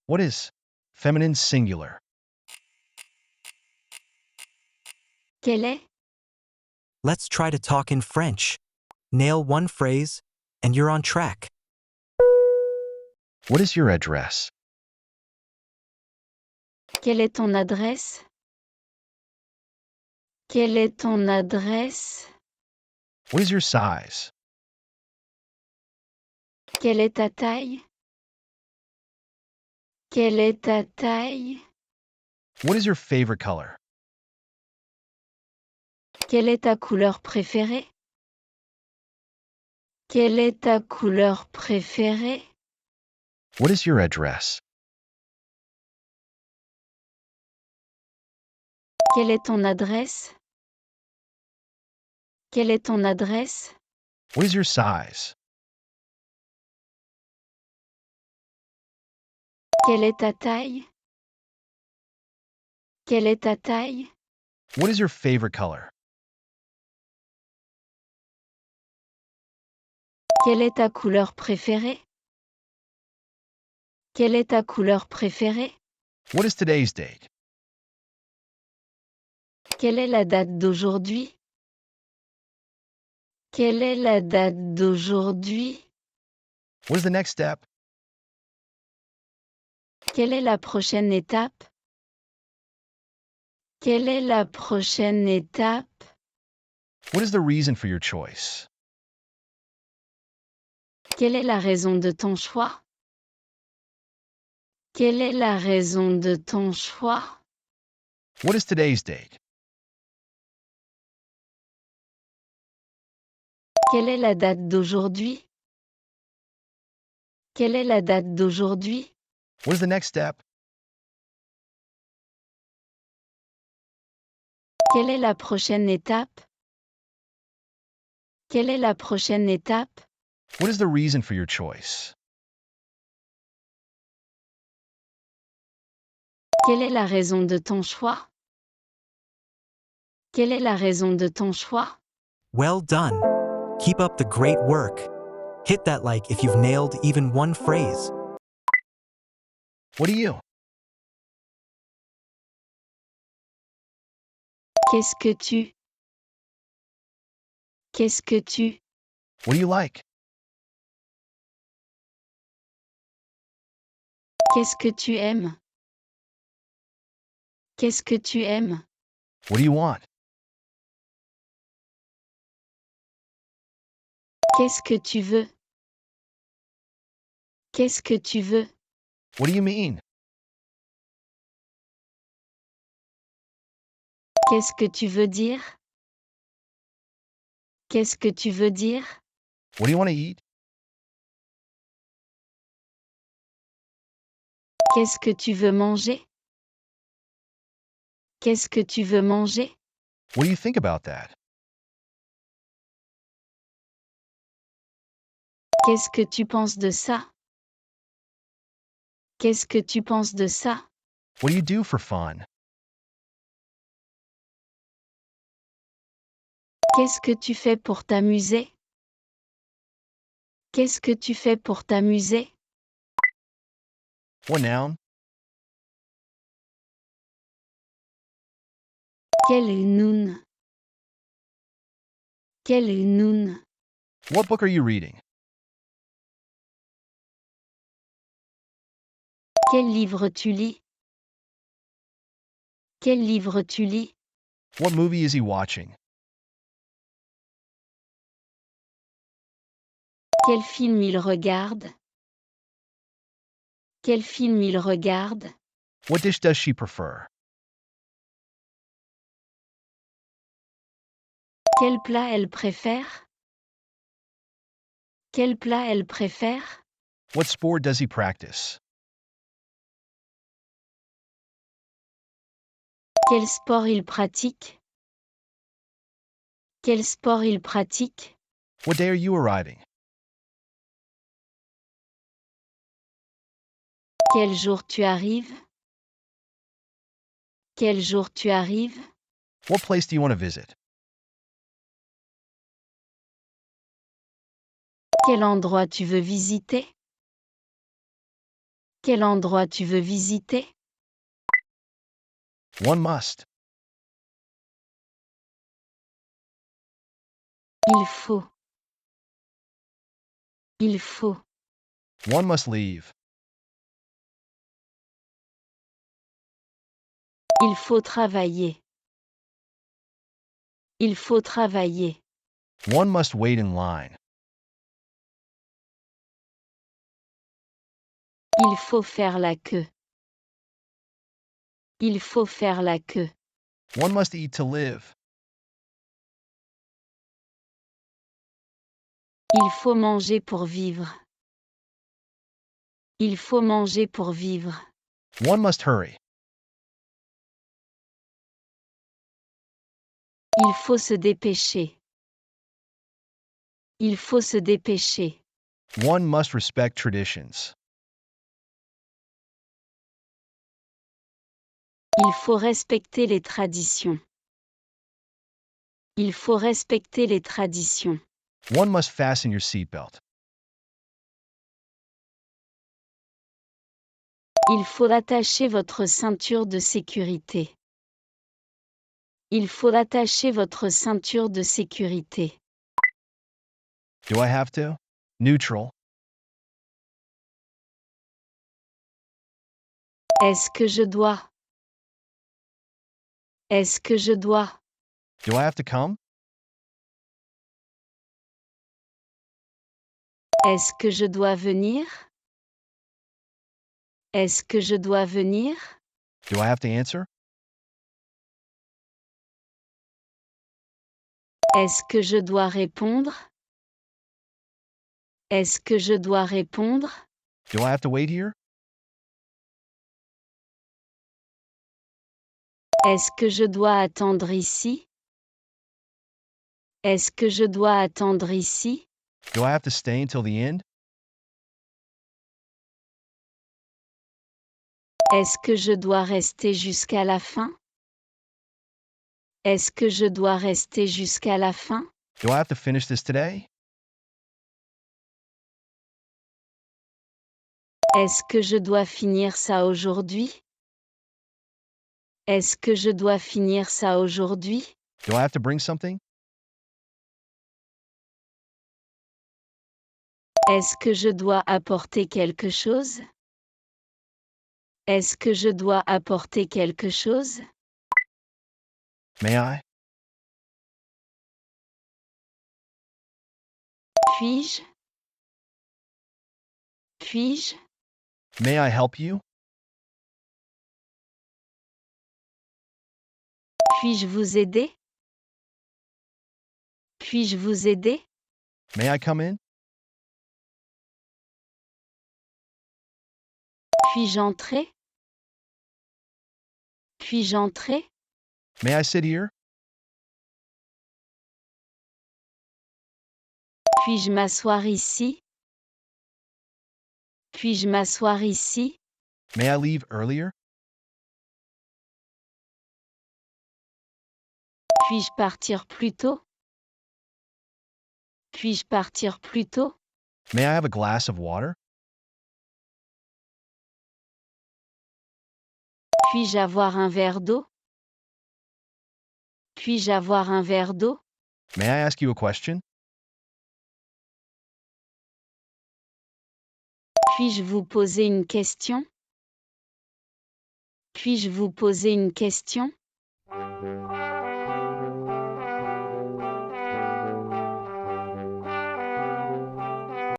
What is feminine singular? Quel est? Let's try to talk in French. Nail one phrase, and you're on track. What is your address? Quelle est ton adresse? Quelle est ton adresse? What is your size? Quelle est ta taille? Quelle est ta taille? What is your favorite color? Quelle est ta couleur préférée? Quelle est ta couleur préférée? What is your address? Quelle est ton adresse? Quelle est ton adresse? What is your size? Quelle est ta taille? Quelle est ta taille? What is your favorite color? Quelle est ta couleur préférée? Quelle est ta couleur préférée? What is today's date? Quelle est la date d'aujourd'hui? Quelle est la date d'aujourd'hui? What is the next step? Quelle est la prochaine étape? Quelle est la prochaine étape? What is the reason for your choice? Quelle est la raison de ton choix? Quelle est la raison de ton choix? What is today's date? Quelle est la date d'aujourd'hui? Quelle est la date d'aujourd'hui? What is the next step? Quelle est la prochaine étape? Quelle est la prochaine étape? What is the reason for your choice? Quelle est la raison de ton choix? Quelle est la raison de ton choix? Well done. Keep up the great work. Hit that like if you've nailed even one phrase. What do you? Qu'est-ce que tu? Qu'est-ce que tu? What do you like? Qu'est-ce que tu aimes? Qu'est-ce que tu aimes? What do you want? Qu'est-ce que tu veux? Qu'est-ce que tu veux? What do you mean? Qu'est-ce que tu veux dire? Qu'est-ce que tu veux dire? What do you want to eat? Qu'est-ce que tu veux manger? Qu'est-ce que tu veux manger? What do you think about that? Qu'est-ce que tu penses de ça? Qu'est-ce que tu penses de ça? What do you do for fun? Qu'est-ce que tu fais pour t'amuser? Qu'est-ce que tu fais pour t'amuser? What noun? Quel noun? Quel noun? What book are you reading? Quel livre tu lis? Quel livre tu lis? What movie is he watching? Quel film il regarde? Quel film il regarde? What dish does she prefer? Quel plat elle préfère? Quel plat elle préfère? What sport does he practice? Quel sport il pratique? Quel sport il pratique? What day are you arriving? Quel jour tu arrives? Quel jour tu arrives? What place do you want to visit? Quel endroit tu veux visiter? Quel endroit tu veux visiter? One must. Il faut. Il faut. One must leave. Il faut travailler. Il faut travailler. One must wait in line. Il faut faire la queue. Il faut faire la queue. One must eat to live. Il faut manger pour vivre. Il faut manger pour vivre. One must hurry. Il faut se dépêcher. Il faut se dépêcher. One must respect traditions. Il faut respecter les traditions. Il faut respecter les traditions. One must fasten your seatbelt. Il faut attacher votre ceinture de sécurité. Il faut attacher votre ceinture de sécurité. Do I have to? Neutral. Est-ce que je dois? Est-ce que je dois? Do I have to come? Est-ce que je dois venir? Est-ce que je dois venir? Do I have to answer? Est-ce que je dois répondre? Est-ce que je dois répondre? Do I have to wait here? Est-ce que je dois attendre ici? Est-ce que je dois attendre ici? Do I have to stay until the end? Est-ce que je dois rester jusqu'à la fin? Est-ce que je dois rester jusqu'à la fin? Do I have to finish this today? Est-ce que je dois finir ça aujourd'hui? Est-ce que je dois finir ça aujourd'hui? Do I have to bring something? Est-ce que je dois apporter quelque chose? Est-ce que je dois apporter quelque chose? May I? Puis-je? Puis-je? May I help you? Puis-je vous aider? Puis-je vous aider? May I come in? Puis-je entrer? Puis-je entrer? May I sit here? Puis-je m'asseoir ici? Puis-je m'asseoir ici? May I leave earlier? Puis-je partir plus tôt? Puis-je partir plus tôt? May I have a glass of water? Puis-je avoir un verre d'eau? Puis-je avoir un verre d'eau? May I ask you a question? Puis-je vous poser une question? Puis-je vous poser une question?